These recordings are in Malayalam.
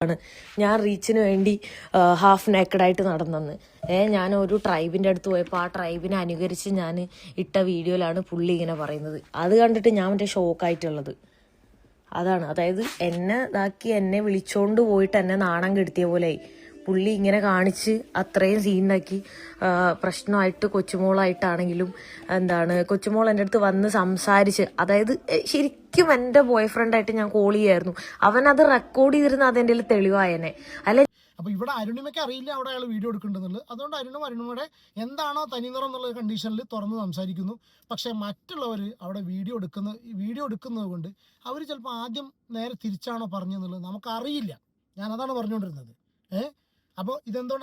ഞാൻ റീച്ചിന് വേണ്ടി ഹാഫ് നേക്കഡായിട്ട് നടന്നെന്ന്. ഞാൻ ഒരു ട്രൈബിൻ്റെ അടുത്ത് പോയപ്പോൾ ആ ട്രൈബിനെ അനുകരിച്ച് ഞാൻ ഇട്ട വീഡിയോയിലാണ് പുള്ളി ഇങ്ങനെ പറയുന്നത്. അത് കണ്ടിട്ട് ഞാൻ മറ്റേ ഷോക്കായിട്ടുള്ളത് അതാണ്. അതായത് എന്നെ വിളിച്ചോണ്ട് പോയിട്ട് എന്നെ നാണം കെടുത്തിയ പോലെയായി. പുള്ളി ഇങ്ങനെ കാണിച്ച് അത്രയും സീനാക്കി പ്രശ്നമായിട്ട് കൊച്ചുമോളായിട്ടാണെങ്കിലും കൊച്ചുമോൾ എൻ്റെ അടുത്ത് വന്ന് സംസാരിച്ച്, അതായത് ശരിക്കും എൻ്റെ ബോയ് ഫ്രണ്ടായിട്ട് ഞാൻ കോൾ ചെയ്യായിരുന്നു. അവനത് റെക്കോർഡ് ചെയ്തിരുന്ന അതെൻ്റെ തെളിവായനെ അല്ലെ. അപ്പോൾ ഇവിടെ അരുണിമയ്ക്ക് അറിയില്ല അവിടെ അയാൾ വീഡിയോ എടുക്കേണ്ടതുള്ളത്. അതുകൊണ്ട് അരുണിമയുടെ എന്താണോ തനിനിറം എന്നുള്ള കണ്ടീഷനിൽ തുറന്ന് സംസാരിക്കുന്നു. പക്ഷേ മറ്റുള്ളവർ അവിടെ വീഡിയോ എടുക്കുന്നത് കൊണ്ട് അവർ ചിലപ്പോൾ ആദ്യം നേരെ തിരിച്ചാണോ പറഞ്ഞെന്നുള്ളത് നമുക്കറിയില്ല. ഞാൻ അതാണ് പറഞ്ഞുകൊണ്ടിരുന്നത്. അപ്പോൾ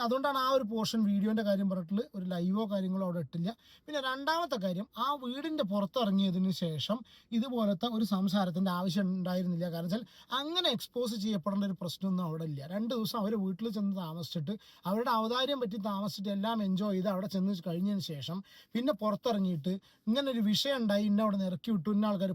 അതുകൊണ്ടാണ് ആ ഒരു പോർഷൻ വീഡിയോൻ്റെ കാര്യം പറഞ്ഞിട്ടുള്ള ഒരു ലൈവോ കാര്യങ്ങളോ അവിടെ ഇട്ടില്ല. പിന്നെ രണ്ടാമത്തെ കാര്യം, ആ വീടിൻ്റെ പുറത്തിറങ്ങിയതിന് ശേഷം ഇതുപോലത്തെ ഒരു സംസാരത്തിൻ്റെ ആവശ്യം ഉണ്ടായിരുന്നില്ല. കാരണം വെച്ചാൽ അങ്ങനെ എക്സ്പോസ് ചെയ്യപ്പെടേണ്ട ഒരു പ്രശ്നമൊന്നും അവിടെ ഇല്ല. 2 ദിവസം അവർ വീട്ടിൽ ചെന്ന് താമസിച്ചിട്ട് അവരുടെ അവതാര്യം പറ്റി താമസിച്ചിട്ട് എല്ലാം എൻജോയ് ചെയ്ത് അവിടെ ചെന്ന് കഴിഞ്ഞതിന് ശേഷം പിന്നെ പുറത്തിറങ്ങിയിട്ട് ഇങ്ങനെ ഒരു വിഷയം ഉണ്ടായി, ഇന്ന അവിടെ നിന്ന് ഇറക്കി വിട്ടു, ഇന്ന ആൾക്കാർ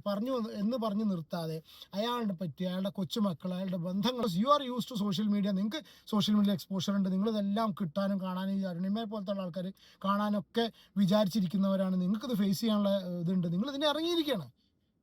പറഞ്ഞു നിർത്താതെ അയാളുടെ പറ്റി, അയാളുടെ കൊച്ചുമക്കൾ, അയാളുടെ ബന്ധങ്ങൾ, you are use to social media, നിങ്ങൾക്ക് സോഷ്യൽ മീഡിയ എക്സ്പോഷർ ഉണ്ട്, നിങ്ങളിതെല്ലാം കിട്ടാനും കാണാനും ഈ അരുണിമയെ പോലത്തെ ആൾക്കാർ കാണാനൊക്കെ വിചാരിച്ചിരിക്കുന്നവരാണ്, നിങ്ങൾക്കിത് ഫേസ് ചെയ്യാനുള്ള ഇതുണ്ട്, നിങ്ങൾ ഇതിനെ ഇറങ്ങിയിരിക്കുകയാണ്.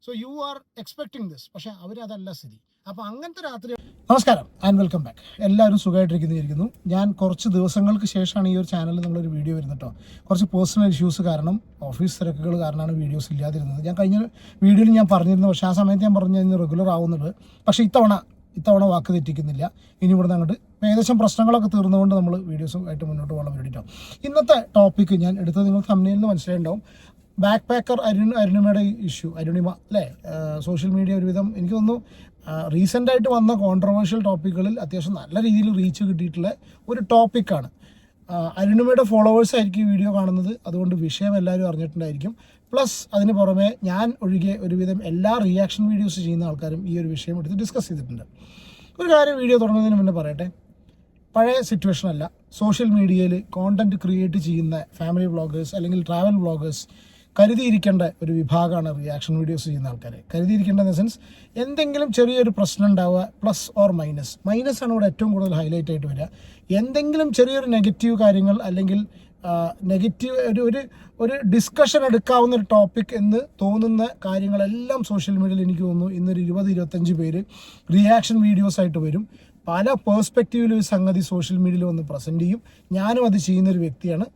So you are expecting this. പക്ഷേ അവരതല്ല സ്ഥിതി. അപ്പോൾ അങ്ങനത്തെ രാത്രി. നമസ്കാരം ആൻഡ് വെൽക്കം ബാക്ക്. എല്ലാവരും സുഖമായിട്ടിരിക്കുന്നു. ഞാൻ കുറച്ച് ദിവസങ്ങൾക്ക് ശേഷമാണ് ഈ ഒരു ചാനലിൽ നമ്മളൊരു വീഡിയോ വരുന്നത് കേട്ടോ. കുറച്ച് പേഴ്സണൽ ഇഷ്യൂസ് കാരണം, ഓഫീസ് തിരക്കുകൾ കാരണമാണ് വീഡിയോസ് ഇല്ലാതിരുന്നത്. ഞാൻ കഴിഞ്ഞ വീഡിയോയിൽ ഞാൻ പറഞ്ഞിരുന്നു, പക്ഷേ ആ സമയത്ത് ഞാൻ പറഞ്ഞു റെഗുലർ ആവുന്നുണ്ട്. പക്ഷേ ഇത്തവണ വാക്ക് തെറ്റിക്കുന്നില്ല. ഇനി ഇവിടുന്ന് അങ്ങോട്ട് ഏകദേശം പ്രശ്നങ്ങളൊക്കെ തീർന്നുകൊണ്ട് നമ്മൾ വീഡിയോസും ആയിട്ട് മുന്നോട്ട് പോകാൻ വേണ്ടിയിട്ടോ. ഇന്നത്തെ ടോപ്പിക്ക് ഞാൻ എടുത്തത് നിങ്ങൾ തമ്മിൽ നിന്ന് മനസ്സിലായിട്ടുണ്ടാവും. ബാക്ക് പാക്കർ അരുണിമയുടെ ഇഷ്യൂ. അരുണിമ അല്ലേ, സോഷ്യൽ മീഡിയ ഒരുവിധം എനിക്ക് തോന്നുന്നു റീസെൻ്റായിട്ട് വന്ന കോൺട്രവേഴ്ഷ്യൽ ടോപ്പിക്കുകളിൽ അത്യാവശ്യം നല്ല രീതിയിൽ റീച്ച് കിട്ടിയിട്ടുള്ള ഒരു ടോപ്പിക്കാണ്. അരുണിമയുടെ ഫോളോവേഴ്സ് ആയിരിക്കും ഈ വീഡിയോ കാണുന്നത്, അതുകൊണ്ട് വിഷയം എല്ലാവരും അറിഞ്ഞിട്ടുണ്ടായിരിക്കും. പ്ലസ് അതിന് പുറമെ ഞാൻ ഒഴികെ ഒരുവിധം എല്ലാ റിയാക്ഷൻ വീഡിയോസ് ചെയ്യുന്ന ആൾക്കാരും ഈ ഒരു വിഷയം എടുത്ത് ഡിസ്കസ് ചെയ്തിട്ടുണ്ട്. ഒരു കാര്യം വീഡിയോ തുടങ്ങുന്നതിന് മുന്നേ പറയട്ടെ, പഴയ സിറ്റുവേഷൻ അല്ല. സോഷ്യൽ മീഡിയയിൽ കോണ്ടന്റ് ക്രിയേറ്റ് ചെയ്യുന്ന ഫാമിലി വ്ളോഗേഴ്സ് അല്ലെങ്കിൽ ട്രാവൽ വ്ളോഗേഴ്സ് കരുതിയിരിക്കേണ്ട ഒരു വിഭാഗമാണ് റിയാക്ഷൻ വീഡിയോസ് ചെയ്യുന്ന ആൾക്കാർ. കരുതിയിരിക്കേണ്ട ഇൻ ദ സെൻസ്, എന്തെങ്കിലും ചെറിയൊരു പ്രശ്നം ഉണ്ടാവുക, പ്ലസ് ഓർ മൈനസ് ആണ് ഇവിടെ ഏറ്റവും കൂടുതൽ ഹൈലൈറ്റ് ആയിട്ട് വരിക. എന്തെങ്കിലും ചെറിയൊരു നെഗറ്റീവ് കാര്യങ്ങൾ അല്ലെങ്കിൽ നെഗറ്റീവ് ഒരു ഡിസ്കഷൻ എടുക്കാവുന്ന ഒരു ടോപ്പിക് എന്ന് തോന്നുന്ന കാര്യങ്ങളെല്ലാം സോഷ്യൽ മീഡിയയിൽ എനിക്ക് തോന്നുന്നു ഇന്നൊരു 20-25 പേര് റിയാക്ഷൻ വീഡിയോസ് ആയിട്ട് വരും. പല പേഴ്സ്പെക്റ്റീവിൽ ഒരു സംഗതി സോഷ്യൽ മീഡിയയിൽ വന്ന് പ്രസൻറ്റ് ചെയ്യും. ഞാനും അത് ചെയ്യുന്നൊരു വ്യക്തിയാണ്.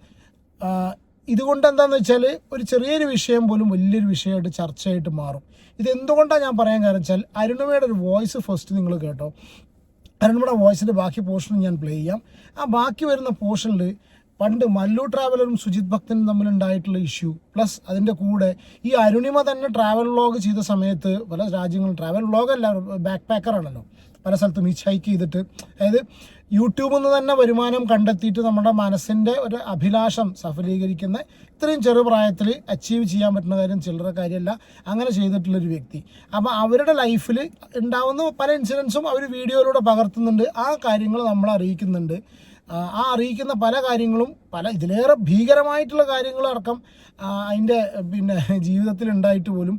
ഇതുകൊണ്ട് എന്താണെന്ന് വെച്ചാൽ ഒരു ചെറിയൊരു വിഷയം പോലും വലിയൊരു വിഷയമായിട്ട് ചർച്ചയായിട്ട് മാറും. ഇതെന്തുകൊണ്ടാണ് ഞാൻ പറയാൻ കാരണം വെച്ചാൽ, അരുണിമയുടെ ഒരു വോയിസ് ഫസ്റ്റ് നിങ്ങൾ കേട്ടോ. അരുണിമയുടെ വോയിസിൻ്റെ ബാക്കി പോർഷൻ ഞാൻ പ്ലേ ചെയ്യാം. ആ ബാക്കി വരുന്ന പോർഷനിൽ പണ്ട് മല്ലു ട്രാവലറും സുജിത് ഭക്തനും തമ്മിലുണ്ടായിട്ടുള്ള ഇഷ്യൂ, പ്ലസ് അതിൻ്റെ കൂടെ ഈ അരുണിമ തന്നെ ട്രാവൽ വ്ളോഗ് ചെയ്ത സമയത്ത് പല രാജ്യങ്ങളും, ട്രാവൽ വ്ളോഗല്ല ബാക്ക് പാക്കറാണല്ലോ, പല സ്ഥലത്തും ഹിച്ച് ഹൈക്ക് ചെയ്തിട്ട്, അതായത് യൂട്യൂബിൽ നിന്ന് തന്നെ വരുമാനം കണ്ടെത്തിയിട്ട് നമ്മുടെ മനസ്സിൻ്റെ ഒരു അഭിലാഷം സഫലീകരിക്കുന്ന, ഇത്രയും ചെറുപ്രായത്തിൽ അച്ചീവ് ചെയ്യാൻ പറ്റുന്ന കാര്യം ചില്ലറ കാര്യമല്ല, അങ്ങനെ ചെയ്തിട്ടുള്ളൊരു വ്യക്തി. അപ്പോൾ അവരുടെ ലൈഫിൽ ഉണ്ടാവുന്ന പല ഇൻസിഡൻസും അവർ വീഡിയോയിലൂടെ പകർത്തുന്നുണ്ട്. ആ കാര്യങ്ങൾ നമ്മളെ അറിയിക്കുന്നുണ്ട്. ആ അറിയിക്കുന്ന പല കാര്യങ്ങളും, ഇതിലേറെ ഭീകരമായിട്ടുള്ള കാര്യങ്ങളടക്കം അതിൻ്റെ ജീവിതത്തിൽ ഉണ്ടായിട്ട് പോലും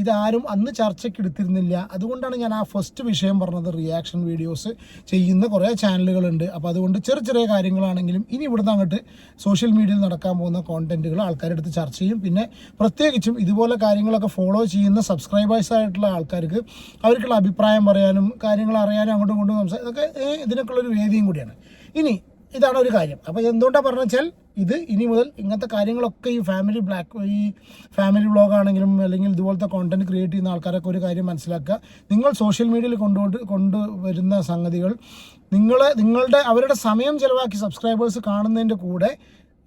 ഇതാരും അന്ന് ചർച്ചയ്ക്ക് എടുത്തിരുന്നില്ല. അതുകൊണ്ടാണ് ഞാൻ ആ ഫസ്റ്റ് വിഷയം പറഞ്ഞത്. റിയാക്ഷൻ വീഡിയോസ് ചെയ്യുന്ന കുറേ ചാനലുകളുണ്ട്. അപ്പോൾ അതുകൊണ്ട് ചെറിയ കാര്യങ്ങളാണെങ്കിലും ഇനി ഇവിടുന്ന് അങ്ങോട്ട് സോഷ്യൽ മീഡിയയിൽ നടക്കാൻ പോകുന്ന കോണ്ടന്റുകൾ ആൾക്കാരെടുത്ത് ചർച്ച ചെയ്യും. പിന്നെ പ്രത്യേകിച്ചും ഇതുപോലെ കാര്യങ്ങളൊക്കെ ഫോളോ ചെയ്യുന്ന സബ്സ്ക്രൈബേഴ്സ് ആയിട്ടുള്ള ആൾക്കാർക്ക് അവർക്കുള്ള അഭിപ്രായം പറയാനും കാര്യങ്ങൾ അറിയാനും അങ്ങോട്ടും ഇങ്ങോട്ടും ഇതൊക്കെ ഇതിനൊക്കെയുള്ളൊരു വേദിയും കൂടിയാണ്. ഇനി ഇതാണ് ഒരു കാര്യം. അപ്പോൾ എന്തുകൊണ്ടാണ് പറഞ്ഞു വെച്ചാൽ, ഇത് ഇനി മുതൽ ഇങ്ങനത്തെ കാര്യങ്ങളൊക്കെ ഈ ഫാമിലി വ്ളോഗാണെങ്കിലും അല്ലെങ്കിൽ ഇതുപോലത്തെ കോണ്ടന്റ് ക്രിയേറ്റ് ചെയ്യുന്ന ആൾക്കാരൊക്കെ ഒരു കാര്യം മനസ്സിലാക്കുക. നിങ്ങൾ സോഷ്യൽ മീഡിയയിൽ കൊണ്ടുവരുന്ന സംഗതികൾ അവരുടെ സമയം ചിലവാക്കി സബ്സ്ക്രൈബേഴ്സ് കാണുന്നതിൻ്റെ കൂടെ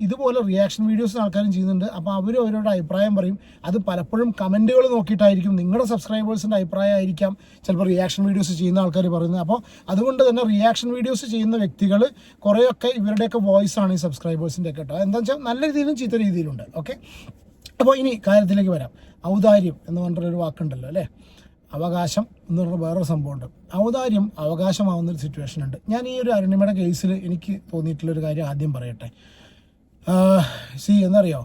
ഇതുപോലെ റിയാക്ഷൻ വീഡിയോസ് ആൾക്കാരും ചെയ്യുന്നുണ്ട്. അപ്പോൾ അവരുടെ അഭിപ്രായം പറയും. അത് പലപ്പോഴും കമൻറ്റുകൾ നോക്കിയിട്ടായിരിക്കും, നിങ്ങളുടെ സബ്സ്ക്രൈബേഴ്സിൻ്റെ അഭിപ്രായം ആയിരിക്കാം ചിലപ്പോൾ റിയാക്ഷൻ വീഡിയോസ് ചെയ്യുന്ന ആൾക്കാർ പറയുന്നത്. അപ്പോൾ അതുകൊണ്ട് തന്നെ റിയാക്ഷൻ വീഡിയോസ് ചെയ്യുന്ന വ്യക്തികൾ കുറേയൊക്കെ ഇവരുടെയൊക്കെ വോയിസാണ് ഈ സബ്സ്ക്രൈബേഴ്സിൻ്റെ ഒക്കെ കേട്ടോ. എന്താണെന്ന് വെച്ചാൽ നല്ല രീതിയിലും ചീത്ത രീതിയിലുണ്ട്. ഓക്കെ, അപ്പോൾ ഇനി കാര്യത്തിലേക്ക് വരാം. ഔദാര്യം എന്ന് പറഞ്ഞൊരു വാക്കുണ്ടല്ലോ അല്ലേ, അവകാശം എന്ന് പറഞ്ഞ വേറൊരു സംഭവമുണ്ട്. ഔദാര്യം അവകാശമാവുന്നൊരു സിറ്റുവേഷൻ ഉണ്ട്. ഞാൻ ഈ ഒരു അരുണിമയുടെ കേസിൽ എനിക്ക് തോന്നിയിട്ടുള്ളൊരു കാര്യം ആദ്യം പറയട്ടെ. എന്നറിയോ,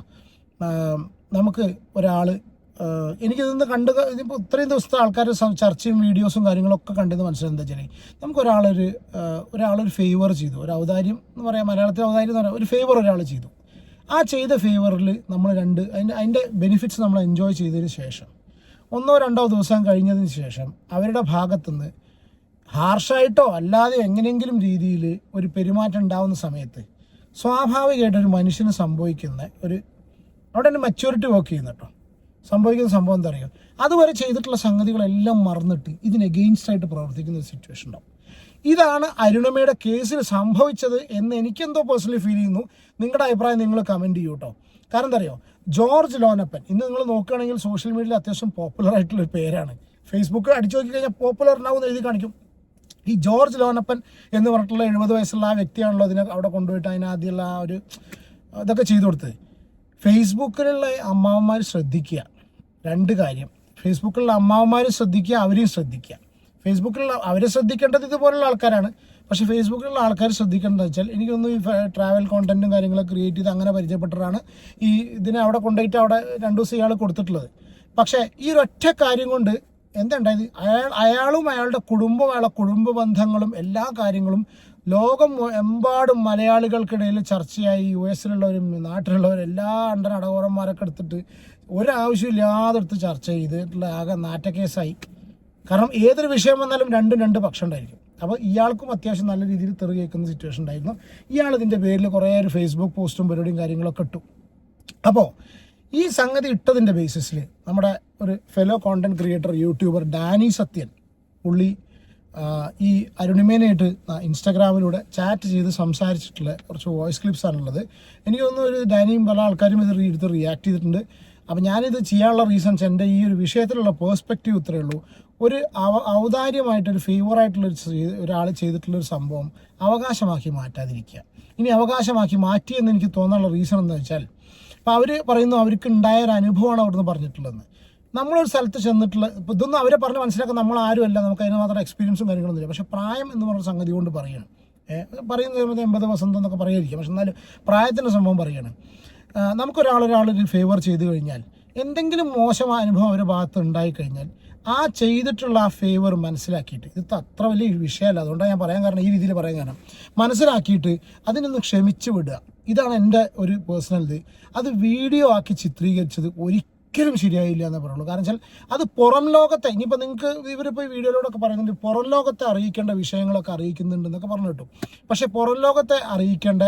നമുക്ക് ഒരാൾ എനിക്കിതൊന്ന് ഇതിപ്പോൾ ഇത്രയും ദിവസത്തെ ആൾക്കാരുടെ ചർച്ചയും വീഡിയോസും കാര്യങ്ങളൊക്കെ കണ്ടെന്ന് മനസ്സിലായത് എന്താ വെച്ചാൽ നമുക്ക് ഒരാളൊരു ഫേവർ ചെയ്തു, ഒരു ഔദാര്യം എന്ന് പറയാം, മലയാളത്തിൽ ഔദാര്യം എന്ന് പറയാം, ഒരു ഫേവർ ഒരാൾ ചെയ്തു. ആ ചെയ്ത ഫേവറിൽ നമ്മൾ അതിൻ്റെ ബെനിഫിറ്റ്സ് നമ്മൾ എൻജോയ് ചെയ്തതിന് ശേഷം 1 or 2 ദിവസം കഴിഞ്ഞതിന് ശേഷം അവരുടെ ഭാഗത്തുനിന്ന് ഹാർഷായിട്ടോ അല്ലാതെ എങ്ങനെയെങ്കിലും രീതിയിൽ ഒരു പെരുമാറ്റം ഉണ്ടാവുന്ന സമയത്ത് സ്വാഭാവികമായിട്ടൊരു മനുഷ്യന് സംഭവിക്കുന്ന അവിടെ തന്നെ മെച്യൂരിറ്റി വർക്ക് ചെയ്യുന്ന കേട്ടോ, സംഭവിക്കുന്ന സംഭവം എന്താ പറയുക, അതുവരെ ചെയ്തിട്ടുള്ള സംഗതികളെല്ലാം മറന്നിട്ട് ഇതിന് എഗെയിൻസ്റ്റ് ആയിട്ട് പ്രവർത്തിക്കുന്ന ഒരു സിറ്റുവേഷൻ ഉണ്ടാവും. ഇതാണ് അരുണിമയുടെ കേസിൽ സംഭവിച്ചത് എന്ന് എനിക്കെന്തോ പേഴ്സണലി ഫീൽ ചെയ്യുന്നു. നിങ്ങളുടെ അഭിപ്രായം നിങ്ങൾ കമൻറ്റ് ചെയ്യൂ കേട്ടോ. കാരണം എന്താ അറിയോ, ജോർജ് ലോനപ്പൻ ഇന്ന് നിങ്ങൾ നോക്കുകയാണെങ്കിൽ സോഷ്യൽ മീഡിയയിൽ അത്യാവശ്യം പോപ്പുലർ ആയിട്ടുള്ളൊരു പേരാണ്. ഫേസ്ബുക്ക് അടിച്ചു നോക്കി കഴിഞ്ഞാൽ പോപ്പുലർ ഉണ്ടാവും എഴുതി കാണിക്കും. ഈ ജോർജ് ലോനപ്പൻ എന്ന് പറഞ്ഞിട്ടുള്ള 70 വയസ്സുള്ള ആ വ്യക്തിയാണല്ലോ അതിനെ അവിടെ കൊണ്ടുപോയിട്ട് അതിനാദ്യമുള്ള ഇതൊക്കെ ചെയ്തു കൊടുത്തത്. ഫേസ്ബുക്കിലുള്ള അമ്മാവന്മാർ ശ്രദ്ധിക്കുക, 2 കാര്യം. ഫേസ്ബുക്കിലുള്ള അമ്മാവന്മാർ ശ്രദ്ധിക്കുക, അവരെയും ശ്രദ്ധിക്കുക. ഫേസ്ബുക്കിലുള്ള അവരെ ശ്രദ്ധിക്കേണ്ടത് ഇതുപോലുള്ള ആൾക്കാരാണ്. പക്ഷേ ഫേസ്ബുക്കിലുള്ള ആൾക്കാർ ശ്രദ്ധിക്കേണ്ടത് വെച്ചാൽ എനിക്കൊന്ന് ഈ ട്രാവൽ കോണ്ടന്റും കാര്യങ്ങളൊക്കെ ക്രിയേറ്റ് ചെയ്ത് അങ്ങനെ പരിചയപ്പെട്ടിട്ടാണ് ഇതിനെ അവിടെ കൊണ്ടുപോയിട്ട് അവിടെ 2 ദിവസം ഇയാൾ കൊടുത്തിട്ടുള്ളത്. പക്ഷേ ഈ ഒരൊറ്റ കാര്യം കൊണ്ട് എന്താ ഉണ്ടായത്, അയാളും അയാളുടെ കുടുംബവും അയാളുടെ കുടുംബ ബന്ധങ്ങളും എല്ലാ കാര്യങ്ങളും ലോകം എമ്പാടും മലയാളികൾക്കിടയിൽ ചർച്ചയായി. US-ലുള്ളവരും നാട്ടിലുള്ളവരും എല്ലാ അടകോറന്മാരൊക്കെ എടുത്തിട്ട് ഒരാവശ്യമില്ലാതെ എടുത്ത് ചർച്ച ചെയ്തിട്ടുള്ള ആകെ നാറ്റക്കേസായി. കാരണം ഏതൊരു വിഷയം വന്നാലും 2 പക്ഷം ഉണ്ടായിരിക്കും. അപ്പോൾ ഇയാൾക്കും അത്യാവശ്യം നല്ല രീതിയിൽ തെറി കേൾക്കുന്ന സിറ്റുവേഷൻ ഉണ്ടായിരുന്നു. ഇയാൾ ഇതിൻ്റെ പേരിൽ കുറേ ഒരു ഫേസ്ബുക്ക് പോസ്റ്റും പരിപാടിയും കാര്യങ്ങളൊക്കെ ഇട്ടു. അപ്പോൾ ഈ സംഗതി ഇട്ടതിൻ്റെ ബേസിസിൽ നമ്മുടെ ഒരു fellow content creator YouTuber Dani Sathyan പുള്ളി ഈ അരുണിമേനായിട്ട് ഇൻസ്റ്റാഗ്രാമിലൂടെ ചാറ്റ് ചെയ്ത് സംസാരിച്ചിട്ടുള്ള കുറച്ച് വോയിസ് ക്ലിപ്സ് ആണുള്ളത്. എനിക്ക് തോന്നുന്നു ഒരു ഡാനിയും പല ആൾക്കാരും ഇത് റിയാക്ട് ചെയ്തിട്ടുണ്ട്. അപ്പോൾ ഞാനിത് ചെയ്യാനുള്ള റീസൺസ് എൻ്റെ ഈ ഒരു വിഷയത്തിലുള്ള പേഴ്സ്പെക്റ്റീവ് ഇത്രയേ ഉള്ളൂ. ഒരു ഔദാര്യമായിട്ടൊരു ഫേവറായിട്ടുള്ളൊരു ഒരാൾ ചെയ്തിട്ടുള്ളൊരു സംഭവം അവകാശമാക്കി മാറ്റാതിരിക്കുക. ഇനി അവകാശമാക്കി മാറ്റിയെന്ന് എനിക്ക് തോന്നാനുള്ള റീസൺ എന്താ വെച്ചാൽ, അപ്പോൾ അവർ പറയുന്നു അവർക്ക് ഉണ്ടായ ഒരു അനുഭവമാണ് അവിടുന്ന് പറഞ്ഞിട്ടുള്ളതെന്ന്. നമ്മളൊരു സ്ഥലത്ത് ചെന്നിട്ടുള്ള ഇപ്പോൾ ഇതൊന്നും അവരെ പറഞ്ഞ് മനസ്സിലാക്കാൻ നമ്മൾ ആരുമല്ല, നമുക്ക് അതിന് മാത്രം എക്സ്പീരിയൻസും കാര്യങ്ങളൊന്നും ഇല്ല. പക്ഷേ പ്രായം എന്ന് പറഞ്ഞ സംഗതി കൊണ്ട് പറയുകയാണ്. പറയുന്ന സമയത്ത് 80 വസന്തം എന്നൊക്കെ പറയാതിരിക്കും, പക്ഷെ എന്നാലും പ്രായത്തിൻ്റെ സംഭവം പറയുകയാണ്. നമുക്കൊരാളൊരു ഫേവർ ചെയ്ത് കഴിഞ്ഞാൽ എന്തെങ്കിലും മോശമായ അനുഭവം അവരുടെ ഭാഗത്ത് ഉണ്ടായിക്കഴിഞ്ഞാൽ ആ ചെയ്തിട്ടുള്ള ആ ഫേവർ മനസ്സിലാക്കിയിട്ട്, ഇത് അത്ര വലിയ വിഷയമല്ല, അതുകൊണ്ടാണ് ഞാൻ പറയാൻ കാരണം, ഈ രീതിയിൽ പറയാൻ കാരണം, മനസ്സിലാക്കിയിട്ട് അതിനൊന്ന് ക്ഷമിച്ച് വിടുക. ഇതാണ് എൻ്റെ ഒരു പേഴ്സണൽ ഇത്. അത് വീഡിയോ ആക്കി ചിത്രീകരിച്ചത് ഒരിക്കലും ശരിയായില്ല എന്നേ പറയുള്ളൂ. കാരണം വെച്ചാൽ അത് പുറം ലോകത്തെ, ഇനിയിപ്പോൾ നിങ്ങൾക്ക് ഇവരിപ്പോൾ ഈ വീഡിയോയിലൂടെയൊക്കെ പറയുന്നുണ്ട് പുറം ലോകത്തെ അറിയിക്കേണ്ട വിഷയങ്ങളൊക്കെ അറിയിക്കുന്നുണ്ട് എന്നൊക്കെ പറഞ്ഞു കിട്ടും. പക്ഷേ പുറം ലോകത്തെ അറിയിക്കേണ്ട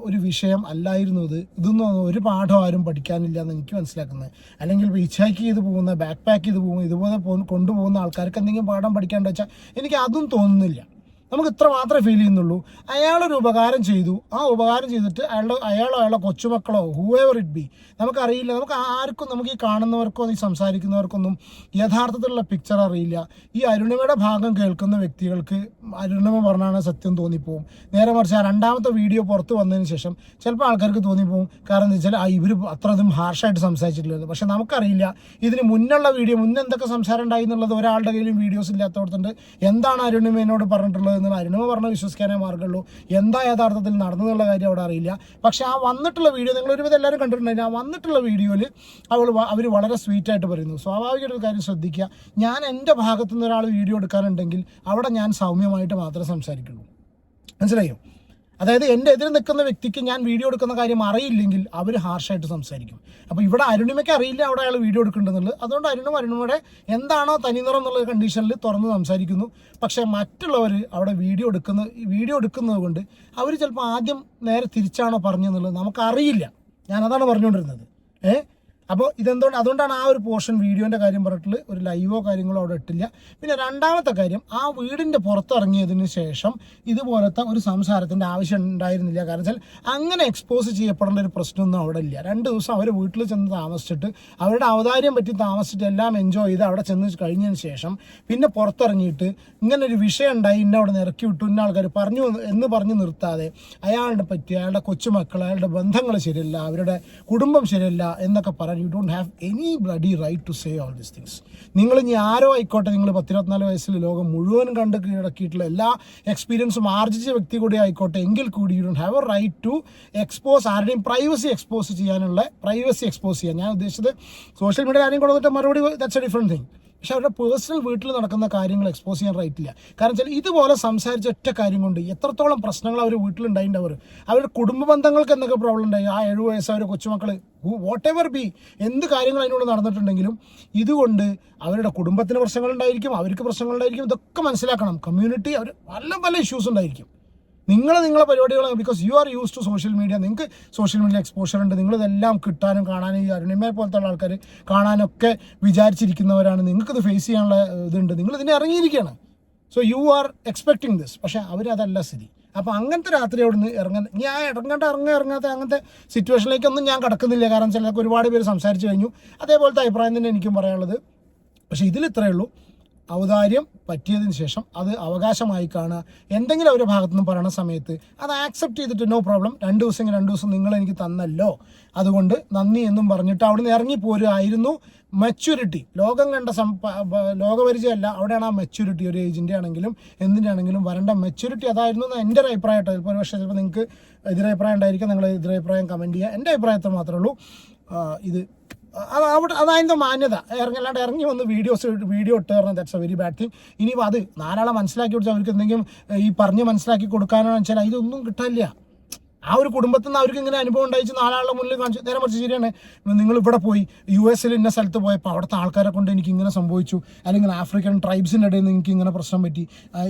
ഒരു വിഷയം അല്ലായിരുന്നു ഇതൊന്നും ഒരു പാഠം ആരും പഠിക്കാനില്ല എന്ന് എനിക്ക് മനസ്സിലാക്കുന്നത്. അല്ലെങ്കിൽ ഹിച്ച് ഹൈക്ക് ചെയ്ത് പോകുന്ന, ബാക്ക് പാക്ക് ചെയ്ത് പോകുന്ന, ഇതുപോലെ കൊണ്ടുപോകുന്ന ആൾക്കാർക്ക് എന്തെങ്കിലും പാഠം പഠിക്കാണ്ട് വെച്ചാൽ എനിക്ക് അതും തോന്നുന്നില്ല. നമുക്ക് ഇത്ര മാത്രമേ ഫീൽ ചെയ്യുന്നുള്ളൂ. അയാളൊരു ഉപകാരം ചെയ്തു, ആ ഉപകാരം ചെയ്തിട്ട് അയാളുടെ കൊച്ചുമക്കളോ ഹൂഎവർ ഇറ്റ് ബി നമുക്കറിയില്ല, നമുക്ക് ആർക്കും, നമുക്ക് ഈ കാണുന്നവർക്കോ ഈ സംസാരിക്കുന്നവർക്കൊന്നും യഥാർത്ഥത്തിലുള്ള പിക്ചർ അറിയില്ല. ഈ അരുണിമയുടെ ഭാഗം കേൾക്കുന്ന വ്യക്തികൾക്ക് അരുണിമ പറഞ്ഞാണ് സത്യം തോന്നിപ്പോവും. നേരെ മറിച്ച് ആ 2ാമത്തെ വീഡിയോ പുറത്ത് വന്നതിന് ശേഷം ചിലപ്പോൾ ആൾക്കാർക്ക് തോന്നിപ്പോവും. കാരണം എന്താ വെച്ചാൽ ഇവർ അത്രയധികം ഹാർഷായിട്ട് സംസാരിച്ചിട്ടുള്ളത്. പക്ഷെ നമുക്കറിയില്ല ഇതിന് മുന്നുള്ള വീഡിയോ എന്തൊക്കെ സംസാരം ഉണ്ടായി എന്നുള്ളത്. ഒരാളുടെ കയ്യിലും വീഡിയോസ് ഇല്ലാത്തവർത്തുണ്ട്. എന്താണ് അരുണിമേനോട് പറഞ്ഞിട്ടുള്ളത് എന്നുള്ള അരുണിമ പറഞ്ഞ വിശ്വസിക്കാനേ മാർഗമുള്ളൂ. എന്താ യഥാർത്ഥത്തിൽ നടന്നുള്ള കാര്യം അവിടെ അറിയില്ല. പക്ഷെ ആ വന്നിട്ടുള്ള വീഡിയോ നിങ്ങൾ ഒരുവിധം എല്ലാവരും കണ്ടിട്ടുണ്ടായിരുന്നു. ആ വന്നിട്ടുള്ള വീഡിയോയിൽ അവർ വളരെ സ്വീറ്റായിട്ട് പറയുന്നു. സ്വാഭാവികമായിട്ടൊരു കാര്യം ശ്രദ്ധിക്കുക, ഞാൻ എൻ്റെ ഭാഗത്തു നിന്ന് ഒരാൾ വീഡിയോ എടുക്കാനുണ്ടെങ്കിൽ അവിടെ ഞാൻ സൗമ്യമായിട്ട് മാത്രമേ സംസാരിക്കുള്ളൂ. മനസ്സിലായോ? അതായത് എൻ്റെ എതിരെ നിൽക്കുന്ന വ്യക്തിക്ക് ഞാൻ വീഡിയോ എടുക്കുന്ന കാര്യം അറിയില്ലെങ്കിൽ അവർ ഹാർഷായിട്ട് സംസാരിക്കും. അപ്പോൾ ഇവിടെ അരുണിമയ്ക്ക് അറിയില്ല അവിടെ അയാൾ വീഡിയോ എടുക്കേണ്ടതെന്നുള്ളത്. അതുകൊണ്ട് അരുണിമയുടെ എന്താണോ തനിനിറം എന്നുള്ള കണ്ടീഷനിൽ തുറന്ന് സംസാരിക്കുന്നു. പക്ഷേ മറ്റുള്ളവർ അവിടെ വീഡിയോ എടുക്കുന്നത് കൊണ്ട് അവർ ചിലപ്പോൾ ആദ്യം നേരെ തിരിച്ചാണോ പറഞ്ഞെന്നുള്ളത് നമുക്കറിയില്ല. ഞാനതാണ് പറഞ്ഞുകൊണ്ടിരുന്നത്. അപ്പോൾ അതുകൊണ്ടാണ് ആ ഒരു പോർഷൻ വീഡിയോൻ്റെ കാര്യം പറഞ്ഞിട്ടുള്ള ഒരു ലൈവോ കാര്യങ്ങളോ അവിടെ ഇട്ടില്ല. പിന്നെ 2ാമത്തെ കാര്യം, ആ വീടിൻ്റെ പുറത്തിറങ്ങിയതിന് ശേഷം ഇതുപോലത്തെ ഒരു സംസാരത്തിൻ്റെ ആവശ്യം ഉണ്ടായിരുന്നില്ല. കാരണം വെച്ചാൽ അങ്ങനെ എക്സ്പോസ് ചെയ്യപ്പെടേണ്ട ഒരു പ്രശ്നമൊന്നും അവിടെ ഇല്ല. 2 ദിവസം അവർ വീട്ടിൽ ചെന്ന് താമസിച്ചിട്ട് അവരുടെ ഔദാര്യം പറ്റി താമസിച്ചിട്ട് എല്ലാം എൻജോയ് ചെയ്ത് അവിടെ ചെന്ന് കഴിഞ്ഞതിന് ശേഷം പിന്നെ പുറത്തിറങ്ങിയിട്ട് ഇങ്ങനെ ഒരു വിഷയം ഉണ്ടായി, ഇന്ന അവിടെ നിന്ന് ഇറക്കി വിട്ടു, ഇന്ന ആൾക്കാർ പറഞ്ഞു എന്ന് പറഞ്ഞ് നിർത്താതെ അയാളുടെ പറ്റി, അയാളുടെ കൊച്ചുമക്കൾ, അയാളുടെ ബന്ധങ്ങൾ ശരിയല്ല, അവരുടെ കുടുംബം ശരിയല്ല എന്നൊക്കെ പറഞ്ഞ് and you don't have any bloody right to say all these things. നിങ്ങൾ ഇനി ആരോ ആയിക്കോട്ടെ, നിങ്ങൾ 14 വയസ്സിൽ ലോകം മുഴുവൻ കണ്ട് കീഴടക്കിയിട്ടുള്ള എല്ലാ എക്സ്പീരിയൻസും ആർജിച്ച വ്യക്തി കൂടി ആയിക്കോട്ടെ, എങ്കിൽ കൂടി you don't have a right to expose ആരുടെയും പ്രൈവസി എക്സ്പോസ് ചെയ്യാൻ. ഞാൻ ഉദ്ദേശിച്ചത് സോഷ്യൽ മീഡിയ ആരെയും കൊടുത്തിട്ട് മറുപടി, ദാറ്റ്സ് എ ഡിഫറെൻറ്റ് തിങ്. പക്ഷെ അവരുടെ പേഴ്സണൽ വീട്ടിൽ നടക്കുന്ന കാര്യങ്ങൾ എക്സ്പോസ് ചെയ്യാൻ റൈറ്റ് ഇല്ല. കാരണം വെച്ചാൽ ഇതുപോലെ സംസാരിച്ച ഒറ്റ കാര്യം കൊണ്ട് എത്രത്തോളം പ്രശ്നങ്ങൾ അവർ വീട്ടിലുണ്ടായിട്ടുണ്ട്. അവരുടെ കുടുംബ ബന്ധങ്ങൾക്ക് എന്തൊക്കെ പ്രോബ്ലം ഉണ്ടായി, ആ 7 വയസ്സായ കൊച്ചുമക്കൾ വാട്ട് എവർ ബി, എന്ത് കാര്യങ്ങൾ അതിനോട് നടന്നിട്ടുണ്ടെങ്കിലും ഇതുകൊണ്ട് അവരുടെ കുടുംബത്തിന് പ്രശ്നങ്ങളുണ്ടായിരിക്കും, അവർക്ക് പ്രശ്നങ്ങളുണ്ടായിരിക്കും. ഇതൊക്കെ മനസ്സിലാക്കണം. കമ്മ്യൂണിറ്റി അവർ പല ഇഷ്യൂസ് ഉണ്ടായിരിക്കും. നിങ്ങളെ പരിപാടികൾ, because you are use to social media, നിങ്ങൾക്ക് സോഷ്യൽ മീഡിയ എക്സ്പോഷർ ഉണ്ട്, നിങ്ങളിതെല്ലാം കിട്ടാനും കാണാനും, ഈ അരുണിമയെ പോലത്തെ ഉള്ള ആൾക്കാർ കാണാനൊക്കെ വിചാരിച്ചിരിക്കുന്നവരാണ്. നിങ്ങൾക്കിത് ഫേസ് ചെയ്യാനുള്ള ഇതുണ്ട്, നിങ്ങൾ ഇതിനെ ഇറങ്ങിയിരിക്കുകയാണ്. So you are expecting this. പക്ഷേ അവരതല്ല സ്ഥിതി. അപ്പോൾ അങ്ങനത്തെ രാത്രി അവിടെ നിന്ന് ഇറങ്ങാത്ത അങ്ങനത്തെ സിറ്റുവേഷനിലേക്കൊന്നും ഞാൻ കിടക്കുന്നില്ല. കാരണം ചിലർക്ക് ഒരുപാട് പേര് സംസാരിച്ച് കഴിഞ്ഞു. അതേപോലത്തെ അഭിപ്രായം തന്നെ എനിക്കും പറയാനുള്ളത്. പക്ഷേ ഇതിൽ ഇത്രയേ ഉള്ളൂ, ഔദാര്യം പറ്റിയതിന് ശേഷം അത് അവകാശമായി കാണുക. എന്തെങ്കിലും അവരുടെ ഭാഗത്തു നിന്ന് പറയുന്ന സമയത്ത് അത് ആക്സെപ്റ്റ് ചെയ്തിട്ട് നോ പ്രോബ്ലം, 2 ദിവസം നിങ്ങൾ എനിക്ക് തന്നല്ലോ, അതുകൊണ്ട് നന്ദി എന്നും പറഞ്ഞിട്ട് അവിടെ നിന്ന് ഇറങ്ങിപ്പോരുമായിരുന്നു. മെച്യൂരിറ്റി, ലോകം കണ്ട ലോകപരിചയമല്ല, അവിടെയാണ് ആ മെച്യൂരിറ്റി. ഒരു ഏജിൻ്റെ ആണെങ്കിലും എന്തിൻ്റെ ആണെങ്കിലും വരേണ്ട മെച്യൂരിറ്റി അതായിരുന്നു എന്ന് എൻ്റെ ഒരു അഭിപ്രായമായിട്ട്. ചിലപ്പോൾ ഒരു പക്ഷേ ചിലപ്പോൾ നിങ്ങൾക്ക് എതിരഭിപ്രായം ഉണ്ടായിരിക്കും, നിങ്ങൾ എതിരഭിപ്രായം കമൻറ്റ് ചെയ്യുക. എൻ്റെ അഭിപ്രായത്തിൽ മാത്രമേ ഉള്ളൂ ഇത് അതതിൻ്റെ മാന്യത. അല്ലാണ്ട് ഇറങ്ങി വന്ന് വീഡിയോ ഇട്ട് പറഞ്ഞാൽ that's A very bad thing. ഇനി അത് 4 ആളെ മനസ്സിലാക്കി കൊടുത്താൽ അവർക്ക് എന്തെങ്കിലും ഈ പറഞ്ഞ് മനസ്സിലാക്കി കൊടുക്കാനാണെന്ന് വെച്ചാൽ ഇതൊന്നും കിട്ടാനില്ല. ആ ഒരു കുടുംബത്തിൽ നിന്ന് അവർക്ക് ഇങ്ങനെ അനുഭവം ഉണ്ടായിച്ച് 4 ആളുടെ മുന്നിൽ കാണിച്ചു. നേരെ മറിച്ച് ശരിയാണ്, നിങ്ങൾ ഇവിടെ പോയി US ഇന്ന സ്ഥലത്ത് പോയപ്പോൾ അവിടുത്തെ ആൾക്കാരെ കൊണ്ട് എനിക്ക് ഇങ്ങനെ സംഭവിച്ചു, അല്ലെങ്കിൽ ആഫ്രിക്കൻ ട്രൈബ്സിൻ്റെ ഇടയിൽ നിന്ന് എനിക്ക് ഇങ്ങനെ പ്രശ്നം പറ്റി,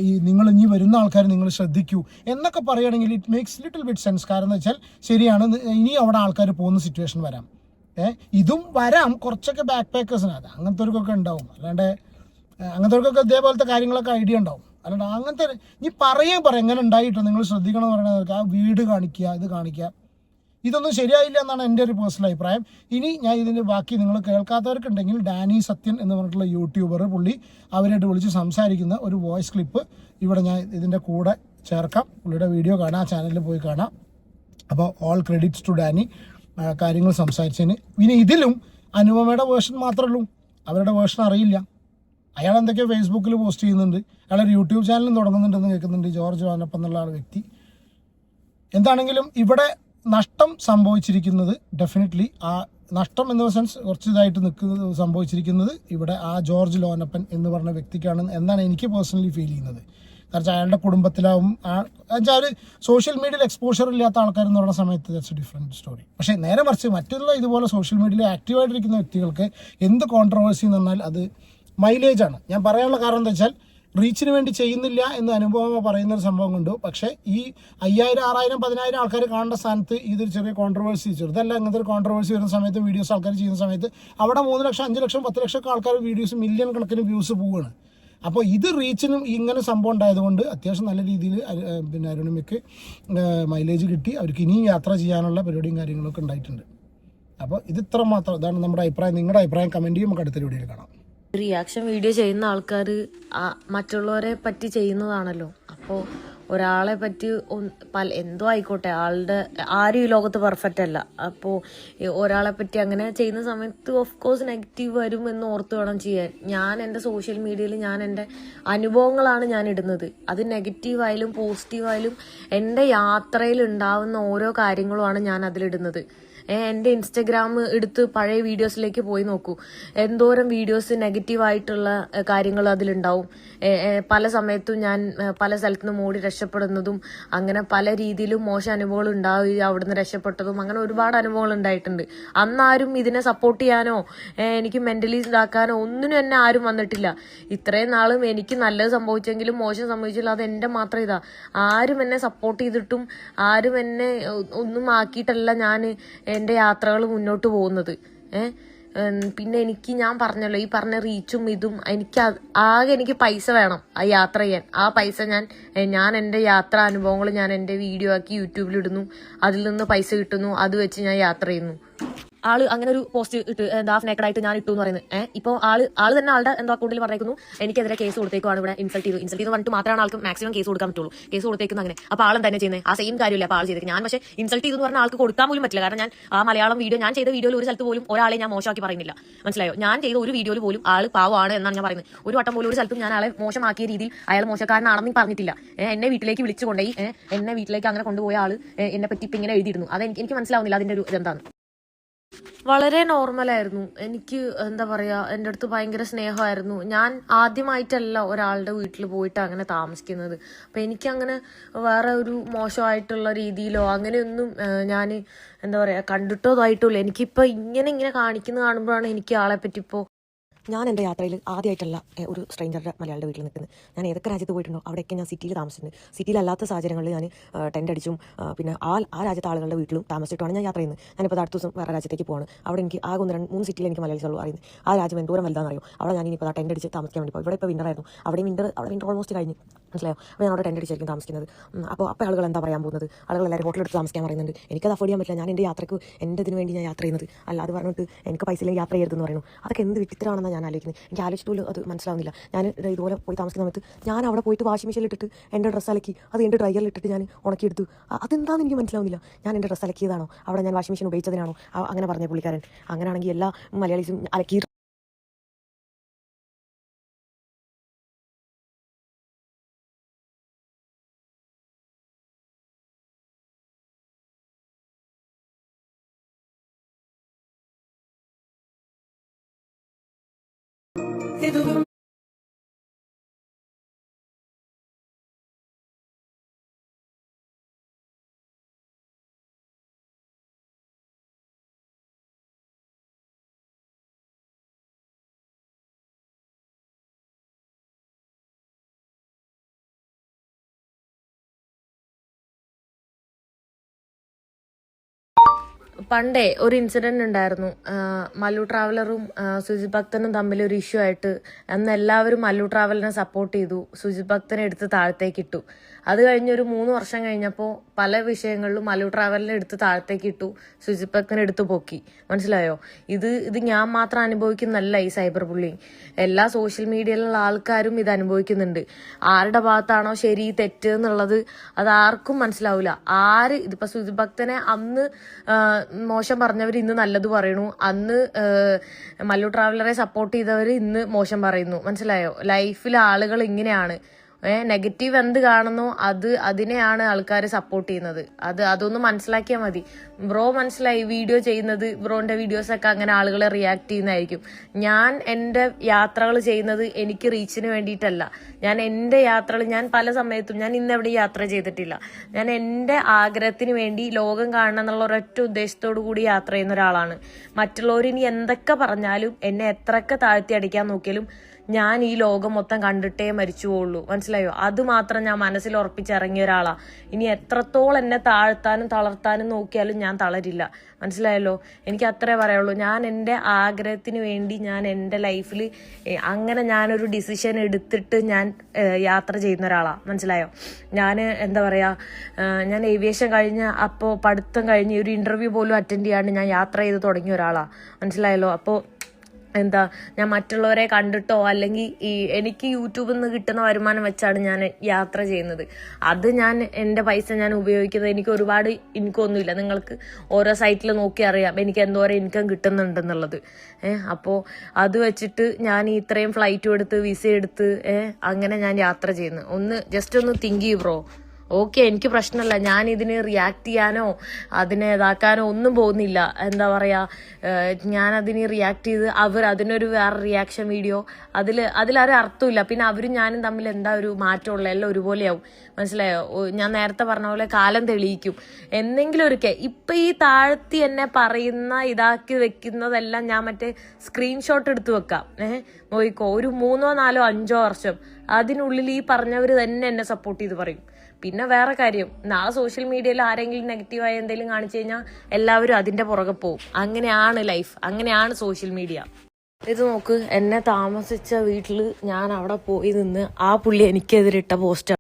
ഈ നിങ്ങൾ ഇനി വരുന്ന ആൾക്കാർ നിങ്ങൾ ശ്രദ്ധിക്കൂ എന്നൊക്കെ പറയുകയാണെങ്കിൽ it makes little bit sense. കാരണം എന്ന് വെച്ചാൽ ശരിയാണ്, ഇനി അവിടെ ആൾക്കാർ പോകുന്ന സിറ്റുവേഷൻ വരാം. ഇതും വരാം, കുറച്ചൊക്കെ ബാക്ക് പാക്കേഴ്സിന് അത് അങ്ങനത്തെവർക്കൊക്കെ ഉണ്ടാവും. അല്ലാണ്ട് അങ്ങനത്തെവർക്കൊക്കെ ഇതേപോലത്തെ കാര്യങ്ങളൊക്കെ ഐഡിയ ഉണ്ടാവും. അല്ലാണ്ട് അങ്ങനത്തെ ഇനി പറയാം എങ്ങനെ ഉണ്ടായിട്ടോ നിങ്ങൾ ശ്രദ്ധിക്കണം എന്ന് പറയുന്നവർക്ക് ആ വീട് കാണിക്കുക, ഇത് കാണിക്കുക, ഇതൊന്നും ശരിയായില്ല എന്നാണ് എൻ്റെ ഒരു പേഴ്സണൽ അഭിപ്രായം. ഇനി ഞാൻ ഇതിൻ്റെ ബാക്കി നിങ്ങൾ കേൾക്കാത്തവർക്കുണ്ടെങ്കിൽ ഡാനി സത്യൻ എന്ന് പറഞ്ഞിട്ടുള്ള യൂട്യൂബർ, പുള്ളി അവരായിട്ട് വിളിച്ച് സംസാരിക്കുന്ന ഒരു വോയിസ് ക്ലിപ്പ് ഇവിടെ ഞാൻ ഇതിൻ്റെ കൂടെ ചേർക്കാം. പുള്ളിയുടെ വീഡിയോ കാണാം, ആ ചാനലിൽ പോയി കാണാം. അപ്പോൾ ഓൾ ക്രെഡിറ്റ്സ് ടു ഡാനി കാര്യങ്ങൾ സംസാരിച്ചതിന്. പിന്നെ ഇതിലും അനുപമയുടെ വേർഷൻ മാത്രമേ ഉള്ളൂ, അവരുടെ വേർഷൻ അറിയില്ല. അയാൾ എന്തൊക്കെയോ ഫേസ്ബുക്കിൽ പോസ്റ്റ് ചെയ്യുന്നുണ്ട്, അയാളൊരു യൂട്യൂബ് ചാനലും തുടങ്ങുന്നുണ്ടെന്ന് കേൾക്കുന്നുണ്ട്, ജോർജ് ലോനപ്പൻ എന്നുള്ള വ്യക്തി. എന്താണെങ്കിലും ഇവിടെ നഷ്ടം സംഭവിച്ചിരിക്കുന്നത് ഡെഫിനറ്റ്ലി ആ നഷ്ടം എന്ന സെൻസ് കുറച്ച് ഇതായിട്ട് സംഭവിച്ചിരിക്കുന്നത് ഇവിടെ ആ ജോർജ് ലോനപ്പൻ എന്ന് പറഞ്ഞ വ്യക്തിക്കാണ് എന്നാണ് എനിക്ക് പേഴ്സണലി ഫീൽ ചെയ്യുന്നത്. കാരണം അയാളുടെ കുടുംബത്തിലാവും എന്നുവെച്ചാൽ സോഷ്യൽ മീഡിയയിൽ എക്സ്പോഷർ ഇല്ലാത്ത ആൾക്കാർ എന്ന് പറയുന്ന സമയത്ത് ദാറ്റ്സ് എ ഡിഫറെൻറ്റ് സ്റ്റോറി. പക്ഷേ നേരെ മറിച്ച് മറ്റുള്ള ഇതുപോലെ സോഷ്യൽ മീഡിയയിൽ ആക്റ്റീവായിട്ടിരിക്കുന്ന വ്യക്തികൾക്ക് എന്ത് കോൺട്രവേഴ്സി എന്ന് പറഞ്ഞാൽ അത് മൈലേജാണ്. ഞാൻ പറയാനുള്ള കാരണം എന്താ വെച്ചാൽ റീച്ചിന് വേണ്ടി ചെയ്യുന്നില്ല എന്ന് അനുഭവം പറയുന്ന ഒരു സംഭവം കൊണ്ട്. പക്ഷേ ഈ 5000, 6000, 10000 ആൾക്കാർ കാണുന്ന സ്ഥാനത്ത് ഇതൊരു ചെറിയ കോൺട്രവേഴ്സി, ചെറുതല്ല, അങ്ങനത്തെ ഒരു കോൺട്രവേഴ്സി വരുന്ന സമയത്ത് വീഡിയോസ് ആൾക്കാർ ചെയ്യുന്ന സമയത്ത് അവിടെ 3 ലക്ഷം, 5 ലക്ഷം, 10 ലക്ഷം ആൾക്കാർ വീഡിയോസ് മില്യൺ കണക്കിന് വ്യൂസ് പോവുകയാണ്. അപ്പോൾ ഇത് റീച്ചിനും ഇങ്ങനെ സംഭവം ഉണ്ടായതുകൊണ്ട് അത്യാവശ്യം നല്ല രീതിയിൽ പിന്നെ അരുണിമയ്ക്ക് മൈലേജ് കിട്ടി. അവർക്ക് ഇനിയും യാത്ര ചെയ്യാനുള്ള പരിപാടിയും കാര്യങ്ങളൊക്കെ ഉണ്ടായിട്ടുണ്ട്. അപ്പോൾ ഇത് ഇത്ര മാത്രം. ഇതാണ് നമ്മുടെ അഭിപ്രായം. നിങ്ങളുടെ അഭിപ്രായം കമൻറ്റ് ചെയ്യും. നമുക്ക് അടുത്ത വീഡിയോയിൽ കാണാം. റിയാക്ഷൻ വീഡിയോ ചെയ്യുന്ന ആൾക്കാർ മറ്റുള്ളവരെ പറ്റി ചെയ്യുന്നതാണല്ലോ. അപ്പോൾ ഒരാളെ പറ്റി എന്തോ ആയിക്കോട്ടെ, ആരും ഈ ലോകത്ത് പെർഫെക്റ്റ് അല്ല. അപ്പോൾ ഒരാളെ പറ്റി അങ്ങനെ ചെയ്യുന്ന സമയത്ത് ഓഫ് കോഴ്സ് നെഗറ്റീവ് വരും എന്ന് ഓർത്ത് വേണം ചെയ്യാൻ. ഞാൻ എൻ്റെ സോഷ്യൽ മീഡിയയിൽ ഞാൻ എൻ്റെ അനുഭവങ്ങളാണ് ഞാൻ ഇടുന്നത്. അത് നെഗറ്റീവായാലും പോസിറ്റീവായാലും എൻ്റെ യാത്രയിൽ ഉണ്ടാവുന്ന ഓരോ കാര്യങ്ങളുമാണ് ഞാൻ അതിലിടുന്നത്. എൻ്റെ ഇൻസ്റ്റഗ്രാം എടുത്ത് പഴയ വീഡിയോസിലേക്ക് പോയി നോക്കൂ, എന്തോരം വീഡിയോസ് നെഗറ്റീവായിട്ടുള്ള കാര്യങ്ങൾ അതിലുണ്ടാവും. പല സമയത്തും ഞാൻ പല സ്ഥലത്തു നിന്നും ഓടി രക്ഷപ്പെടുന്നതും അങ്ങനെ പല രീതിയിലും മോശം അനുഭവങ്ങൾ ഉണ്ടാവുകയും അവിടുന്ന് രക്ഷപ്പെട്ടതും അങ്ങനെ ഒരുപാട് അനുഭവങ്ങൾ ഉണ്ടായിട്ടുണ്ട്. അന്നാരും ഇതിനെ സപ്പോർട്ട് ചെയ്യാനോ എനിക്ക് മെന്റലി ഇതാക്കാനോ ഒന്നിനും എന്നെ ആരും വന്നിട്ടില്ല. ഇത്രയും നാളും എനിക്ക് നല്ലത് സംഭവിച്ചെങ്കിലും മോശം സംഭവിച്ചില്ല, അത് എൻ്റെ മാത്രം ഇതാ. ആരും എന്നെ സപ്പോർട്ട് ചെയ്തിട്ടും ആരും എന്നെ ഒന്നും ആക്കിയിട്ടല്ല ഞാൻ എൻ്റെ യാത്രകൾ മുന്നോട്ട് പോകുന്നത്. പിന്നെ ഞാൻ പറഞ്ഞല്ലോ, ഈ പറഞ്ഞ റീച്ചും ഇതും എനിക്ക് പൈസ വേണം ആ യാത്ര ചെയ്യാൻ. ആ പൈസ ഞാൻ എൻ്റെ യാത്രാ അനുഭവങ്ങൾ ഞാൻ എൻ്റെ വീഡിയോ ആക്കി യൂട്യൂബിലിടുന്നു, അതിൽ നിന്ന് പൈസ കിട്ടുന്നു, അത് വെച്ച് ഞാൻ യാത്ര ചെയ്യുന്നു. ആള് അങ്ങനെ ഒരു പോസ്റ്റ് ഇട്ട് എന്താ ഹാഫ് നേക്കഡായിട്ട് ഞാൻ ഇട്ടു എന്ന് പറയുന്നത്. ഇപ്പോൾ ആള് തന്നെ ആളുടെ എന്തോ അക്കൗണ്ടിൽ പറഞ്ഞേക്കുന്നു എനിക്കെതിരെ കേസ് കൊടുത്തേക്കുവാണ്, ഇവിടെ ഇൻസൾട്ട് ചെയ്ത് പറഞ്ഞിട്ട് മാത്രമാണ് ആൾക്ക് മാക്സിമം കേസ് കൊടുക്കാൻ പറ്റുള്ളൂ. കേസ് കൊടുത്തേക്കുന്ന അങ്ങനെ. അപ്പോൾ ആളും തന്നെ ചെയ്യുന്നത് ആ സെയിം കാര്യമില്ല. അപ്പോൾ ആൾ ചെയ്തേക്ക് ഞാൻ പക്ഷേ ഇൻസൾട്ട് ചെയ്തു എന്ന് പറഞ്ഞാൽ ആൾക്ക് കൊടുക്കാൻ പോലും പറ്റില്ല. കാരണം ഞാൻ ആ മലയാളം വീഡിയോ ഞാൻ ചെയ്ത വീഡിയോയിൽ ഒരു സ്ഥലത്ത് പോലും ഒരാളെ ഞാൻ മോശമാക്കി പറയുന്നില്ല. മനസ്സിലായോ? ഞാൻ ചെയ്ത ഒരു വീഡിയോയിൽ പോലും ആൾ പാവമാണ് എന്നാണ് ഞാൻ പറയുന്നത്. ഒരു വട്ടം പോലും ഒരു സ്ഥലത്തും ഞാൻ ആളെ മോശമാക്കിയ രീതിയിൽ അയാൾ മോശക്കാരനാണെന്ന് പറഞ്ഞിട്ടില്ല. എന്നെ വീട്ടിലേക്ക് വിളിച്ചു കൊണ്ടുപോയി എന്നെ വീട്ടിലേക്ക് അങ്ങനെ കൊണ്ടുപോയ ആള് എന്നെ പറ്റി ഇപ്പം ഇങ്ങനെ എഴുതിയിരുന്നു. അത് എനിക്ക് മനസ്സിലാവുന്നില്ല അതിന്റെ ഒരു ഇതെന്താണ്. വളരെ നോർമലായിരുന്നു. എനിക്ക് എന്താ പറയാ, എൻ്റെ അടുത്ത് ഭയങ്കര സ്നേഹമായിരുന്നു. ഞാൻ ആദ്യമായിട്ടല്ല ഒരാളുടെ വീട്ടിൽ പോയിട്ട് അങ്ങനെ താമസിക്കുന്നത്. അപ്പം എനിക്കങ്ങനെ വേറെ ഒരു മോശമായിട്ടുള്ള രീതിയിലോ അങ്ങനെയൊന്നും ഞാൻ എന്താ പറയാ കണ്ടിട്ടോ ഇതായിട്ടില്ല. എനിക്കിപ്പോൾ ഇങ്ങനെ കാണിക്കുന്നത് കാണുമ്പോഴാണ് എനിക്ക് ആളെ പറ്റി ഇപ്പോൾ ഞാൻ എൻ്റെ യാത്രയിൽ ആദ്യമായിട്ടല്ല ഒരു സ്ട്രേഞ്ചറുടെ മലയാളിയുടെ വീട്ടിൽ നിൽക്കുന്നത്. ഞാൻ ഏതൊക്കെ രാജ്യത്ത് പോയിട്ടുണ്ടോ അവിടെയൊക്കെ ഞാൻ സിറ്റിയിൽ താമസിച്ചിട്ടുണ്ട്. സിറ്റിയിലല്ലാത്ത സാഹചര്യങ്ങളിൽ ഞാൻ ടെൻ്റ് അടിച്ചും പിന്നെ ആ രാജ്യത്തെ ആളുകളുടെ വീട്ടിലും താമസിച്ചിട്ടാണ് ഞാൻ യാത്ര ചെയ്യുന്നത്. ഞാനിപ്പോൾ അടുത്ത ദിവസം വേറെ രാജ്യത്തേക്ക് പോവാണ്. അവിടെ എനിക്ക് ആകെ 3 സിറ്റിയിൽ എനിക്ക് മലയാളികളുള്ളൂ അറിയുന്നത്. ആ രാജ്യം എന്തോരം വലുതാണെന്ന് അറിയും. അവിടെ ഞാൻ ഇനിയിപ്പോൾ ടെൻ്റ് അടിച്ച് താമസിക്കാൻ വേണ്ടി പോകും. ഇവിടെ ഇപ്പോൾ വിൻ്റർ ആയിരുന്നു. അവിടെ വിൻ്റർ ഓൾമോസ്റ്റ് കഴിഞ്ഞ്, മനസ്സിലായോ? അപ്പോൾ ഞാൻ അവിടെ ടെൻ്റ് അടിച്ചായിരിക്കും താമസിക്കുന്നത്. അപ്പോൾ ആളുകൾ എന്താ പറയാൻ പോകുന്നത്? ആളുകൾ എല്ലാവരും ഹോട്ടലെടുത്ത് താമസിക്കാൻ പറയുന്നുണ്ട്. എനിക്കത് അഫോർഡ് ചെയ്യാൻ പറ്റില്ല. ഞാൻ എൻ്റെ യാത്രയ്ക്ക് എൻ്റെ ഇതിന് വേണ്ടി ഞാൻ യാത്ര ചെയ്യുന്നത്. അല്ലാതെ പറഞ്ഞിട്ട് എനിക്ക് പൈസ ഇല്ലെങ്കിൽ യാത്ര ചെയ്യരുതെന്ന് പറയുന്നു. അതൊക്കെ എന്ത് വിട്ടിത്തരാണെന്നാണ് ഞാൻ ആലോചിക്കുന്നത്. എനിക്ക് ആലോചിച്ചിട്ടുള്ളൂ അത് മനസ്സിലാവുന്നില്ല. ഞാൻ ഇതുപോലെ പോയി താമസിക്കുന്ന സമയത്ത് ഞാൻ അവിടെ പോയിട്ട് വാഷിംഗ് മെഷീനിൽ ഇട്ടിട്ട് എൻ്റെ ഡ്രസ്സ് അലക്കി അത് എൻ്റെ ഡ്രയറിൽ ഇട്ടിട്ട് ഞാൻ ഉണക്കിയെടുത്തു. അതെന്താണെന്ന് എനിക്ക് മനസ്സിലാവുന്നില്ല. ഞാൻ എൻ്റെ ഡ്രസ്സ് അലക്കിയതാണോ അവിടെ ഞാൻ വാഷിംഗ് മെഷീൻ ഉപയോഗിച്ചതിനാണോ അങ്ങനെ പറഞ്ഞ പുള്ളിക്കാരൻ? അങ്ങനെയാണെങ്കിൽ എല്ലാ മലയാളീസും അലക്കി പണ്ടേ ഒരു ഇൻസിഡന്റ് ഉണ്ടായിരുന്നു. മല്ലു ട്രാവലറും സുജിത് ഭക്തനും തമ്മിൽ ഒരു ഇഷ്യൂ ആയിട്ട് അന്ന് എല്ലാവരും മല്ലു ട്രാവലറിനെ സപ്പോർട്ട് ചെയ്തു. സുജിത് ഭക്തനെ എടുത്ത് താഴത്തേക്ക് ഇട്ടു. അത് കഴിഞ്ഞൊരു 3 വർഷം കഴിഞ്ഞപ്പോൾ പല വിഷയങ്ങളിലും മല്ലു ട്രാവലിനെ എടുത്ത് താഴത്തേക്ക് ഇട്ടു, സുജിത് ഭക്തനെ എടുത്ത് പൊക്കി. മനസ്സിലായോ? ഇത് ഞാൻ മാത്രം അനുഭവിക്കുന്നല്ല ഈ സൈബർ ബുള്ളിങ്. എല്ലാ സോഷ്യൽ മീഡിയയിലുള്ള ആൾക്കാരും ഇത് അനുഭവിക്കുന്നുണ്ട്. ആരുടെ ഭാഗത്താണോ ശരി തെറ്റ് എന്നുള്ളത് അത് ആർക്കും മനസ്സിലാവില്ല. ഇതിപ്പോ സുജിത് ഭക്തനെ അന്ന് മോശം പറഞ്ഞവർ ഇന്ന് നല്ലത് പറയണു, അന്ന് മല്ലു ട്രാവലറെ സപ്പോർട്ട് ചെയ്തവർ ഇന്ന് മോശം പറയുന്നു. മനസ്സിലായോ? ലൈഫിൽ ആളുകൾ ഇങ്ങനെയാണ്. നെഗറ്റീവ് എന്ത് കാണുന്നോ അതിനെയാണ് ആൾക്കാർ സപ്പോർട്ട് ചെയ്യുന്നത്. അതൊന്ന് മനസ്സിലാക്കിയാൽ മതി. ബ്രോ മനസ്സിലായി വീഡിയോ ചെയ്യുന്നത്, ബ്രോന്റെ വീഡിയോസൊക്കെ അങ്ങനെ ആളുകളെ റിയാക്ട് ചെയ്യുന്നതായിരിക്കും. ഞാൻ എൻ്റെ യാത്രകൾ ചെയ്യുന്നത് എനിക്ക് റീച്ചിന് വേണ്ടിയിട്ടല്ല. ഞാൻ എൻ്റെ യാത്രകൾ ഞാൻ പല സമയത്തും ഞാൻ ഇന്നെവിടെ യാത്ര ചെയ്തിട്ടില്ല. ഞാൻ എൻ്റെ ആഗ്രഹത്തിന് വേണ്ടി ലോകം കാണണം എന്നുള്ള ഒരൊറ്റ ഉദ്ദേശത്തോടു കൂടി യാത്ര ചെയ്യുന്ന ഒരാളാണ്. മറ്റുള്ളവർ ഇനി എന്തൊക്കെ പറഞ്ഞാലും എന്നെ എത്രയൊക്കെ താഴ്ത്തി അടിക്കാൻ നോക്കിയാലും ഞാൻ ഈ ലോകം മൊത്തം കണ്ടിട്ടേ മരിച്ചു പോവുള്ളൂ. മനസ്സിലായോ? അത് മാത്രം ഞാൻ മനസ്സിൽ ഉറപ്പിച്ചിറങ്ങിയ ഒരാളാ. ഇനി എത്രത്തോളം എന്നെ താഴ്ത്താനും തളർത്താനും നോക്കിയാലും ഞാൻ തളരില്ല. മനസ്സിലായല്ലോ? എനിക്ക് അത്രേ പറയുള്ളൂ. ഞാൻ എൻ്റെ ആഗ്രഹത്തിന് വേണ്ടി ഞാൻ എൻ്റെ ലൈഫിൽ അങ്ങനെ ഞാനൊരു ഡിസിഷൻ എടുത്തിട്ട് ഞാൻ യാത്ര ചെയ്യുന്ന ഒരാളാണ്. മനസ്സിലായോ? ഞാൻ എന്താ പറയാ, ഞാൻ ഏവിയേഷൻ അപ്പോൾ പഠിത്തം കഴിഞ്ഞ് ഒരു ഇന്റർവ്യൂ പോലും അറ്റൻഡ് ചെയ്യാണ്ട് ഞാൻ യാത്ര ചെയ്ത് തുടങ്ങിയ ഒരാളാണ്. മനസ്സിലായല്ലോ? അപ്പോൾ ഞാൻ മറ്റുള്ളവരെ കണ്ടിട്ടോ അല്ലെങ്കിൽ എനിക്ക് യൂട്യൂബിൽ നിന്ന് കിട്ടുന്ന വരുമാനം വെച്ചാണ് ഞാൻ യാത്ര ചെയ്യുന്നത്. അത് ഞാൻ എൻ്റെ പൈസ ഞാൻ ഉപയോഗിക്കുന്നത് എനിക്ക് ഒരുപാട് ഇൻകമൊന്നുമില്ല. നിങ്ങൾക്ക് ഓരോ സൈറ്റിൽ നോക്കി അറിയാം എനിക്ക് എന്തോരം ഇൻകം കിട്ടുന്നുണ്ടെന്നുള്ളത്. അപ്പോൾ അത് വെച്ചിട്ട് ഞാൻ ഇത്രയും ഫ്ലൈറ്റും എടുത്ത് വിസ എടുത്ത് അങ്ങനെ ഞാൻ യാത്ര ചെയ്യുന്നു. ജസ്റ്റ് ഒന്ന് തിങ്ക് ചെയ്യ് ബ്രോ. ഓക്കെ, എനിക്ക് പ്രശ്നമല്ല. ഞാൻ ഇതിന് റിയാക്ട് ചെയ്യാനോ അതിനെ ഇതാക്കാനോ ഒന്നും പോകുന്നില്ല. എന്താ പറയാ, ഞാനതിന് റിയാക്ട് ചെയ്ത് അതിനൊരു വേറെ റിയാക്ഷൻ വീഡിയോ അതിലൊരു അർത്ഥമില്ല. പിന്നെ അവരും ഞാനും തമ്മിൽ എന്താ ഒരു മാറ്റമുള്ള എല്ലാം ഒരുപോലെയാവും. മനസ്സിലായോ? ഞാൻ നേരത്തെ പറഞ്ഞ പോലെ കാലം തെളിയിക്കും എന്തെങ്കിലും ഇപ്പൊ ഈ താഴ്ത്തി എന്നെ പറയുന്ന ഇതാക്കി വെക്കുന്നതെല്ലാം ഞാൻ മറ്റേ സ്ക്രീൻഷോട്ട് എടുത്ത് വെക്കാം. നോയിക്കോ, ഒരു 3, 4, 5 വർഷം അതിനുള്ളിൽ ഈ പറഞ്ഞവർ തന്നെ എന്നെ സപ്പോർട്ട് ചെയ്ത് പറയും. പിന്നെ വേറെ കാര്യം, നാളെ സോഷ്യൽ മീഡിയയിൽ ആരെങ്കിലും നെഗറ്റീവായി എന്തെങ്കിലും കാണിച്ചു കഴിഞ്ഞാൽ എല്ലാവരും അതിന്റെ പുറകെ പോവും. അങ്ങനെയാണ് ലൈഫ്, അങ്ങനെയാണ് സോഷ്യൽ മീഡിയ. ഇത് നോക്ക്, എന്നെ താമസിച്ച വീട്ടിൽ ഞാൻ അവിടെ പോയി നിന്ന് ആ പുള്ളി എനിക്കെതിരിട്ട പോസ്റ്റ്